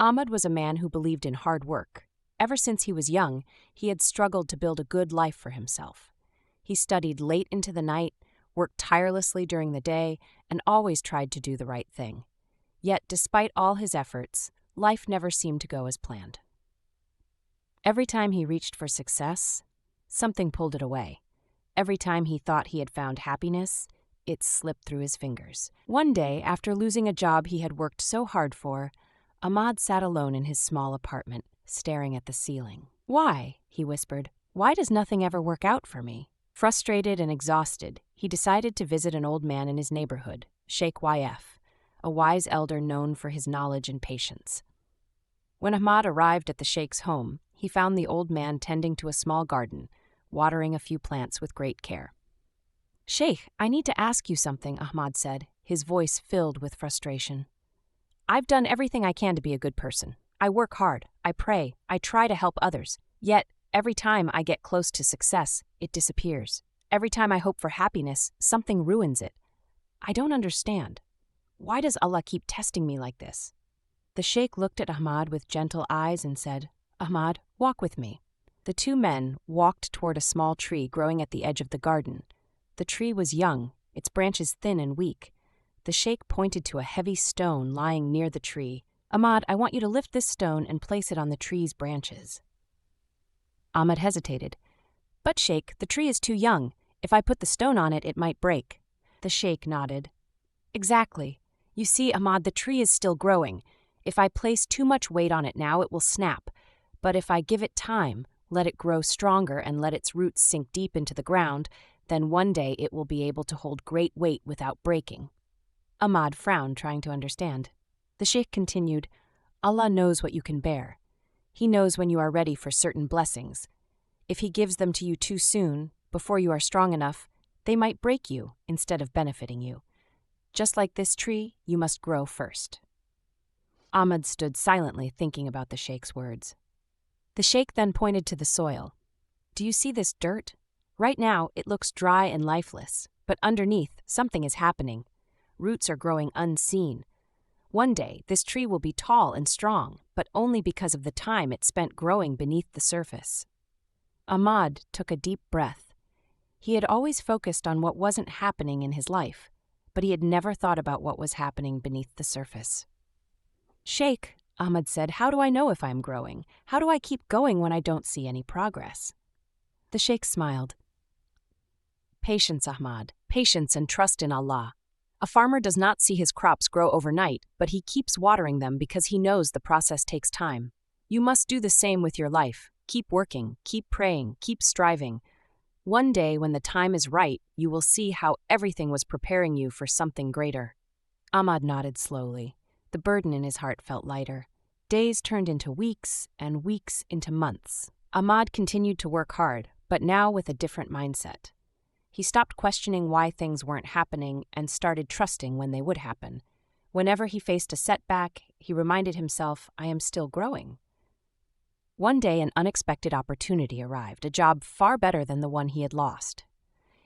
Ahmad was a man who believed in hard work. Ever since he was young, he had struggled to build a good life for himself. He studied late into the night, worked tirelessly during the day, and always tried to do the right thing. Yet, despite all his efforts, life never seemed to go as planned. Every time he reached for success, something pulled it away. Every time he thought he had found happiness, it slipped through his fingers. One day, after losing a job he had worked so hard for, Ahmad sat alone in his small apartment, staring at the ceiling. "Why?" he whispered. "Why does nothing ever work out for me?" Frustrated and exhausted, he decided to visit an old man in his neighborhood, Sheikh YF, a wise elder known for his knowledge and patience. When Ahmad arrived at the sheikh's home, he found the old man tending to a small garden, watering a few plants with great care. "Sheikh, I need to ask you something," Ahmad said, his voice filled with frustration. "I've done everything I can to be a good person. I work hard, I pray, I try to help others. Yet, every time I get close to success, it disappears. Every time I hope for happiness, something ruins it. I don't understand. Why does Allah keep testing me like this?" The sheikh looked at Ahmad with gentle eyes and said, "Ahmad, walk with me." The two men walked toward a small tree growing at the edge of the garden. The tree was young, its branches thin and weak. The sheikh pointed to a heavy stone lying near the tree. "Ahmad, I want you to lift this stone and place it on the tree's branches." Ahmad hesitated. "But sheikh, the tree is too young. If I put the stone on it, it might break." The sheikh nodded. "Exactly. You see, Ahmad, the tree is still growing. If I place too much weight on it now, it will snap. But if I give it time, let it grow stronger and let its roots sink deep into the ground, then one day it will be able to hold great weight without breaking." Ahmad frowned, trying to understand. The sheikh continued, "Allah knows what you can bear. He knows when you are ready for certain blessings. If He gives them to you too soon, before you are strong enough, they might break you instead of benefiting you. Just like this tree, you must grow first." Ahmad stood silently thinking about the sheikh's words. The sheikh then pointed to the soil. "Do you see this dirt? Right now, it looks dry and lifeless, but underneath, something is happening. Roots are growing unseen. One day, this tree will be tall and strong, but only because of the time it spent growing beneath the surface." Ahmad took a deep breath. He had always focused on what wasn't happening in his life, but he had never thought about what was happening beneath the surface. "Sheikh," Ahmad said, "how do I know if I'm growing? How do I keep going when I don't see any progress?" The sheikh smiled. "Patience, Ahmad, patience and trust in Allah. A farmer does not see his crops grow overnight, but he keeps watering them because he knows the process takes time. You must do the same with your life. Keep working, keep praying, keep striving. One day, when the time is right, you will see how everything was preparing you for something greater." Ahmad nodded slowly. The burden in his heart felt lighter. Days turned into weeks, and weeks into months. Ahmad continued to work hard, but now with a different mindset. He stopped questioning why things weren't happening and started trusting when they would happen. Whenever he faced a setback, he reminded himself, "I am still growing." One day, an unexpected opportunity arrived, a job far better than the one he had lost.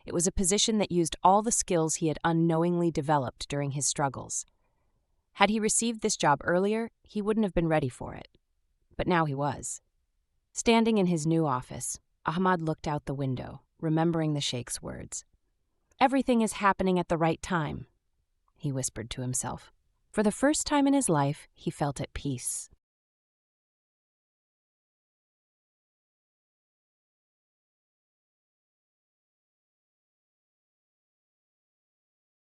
It was a position that used all the skills he had unknowingly developed during his struggles. Had he received this job earlier, he wouldn't have been ready for it. But now he was. Standing in his new office, Ahmad looked out the window, remembering the sheikh's words. "Everything is happening at the right time," he whispered to himself. For the first time in his life, he felt at peace.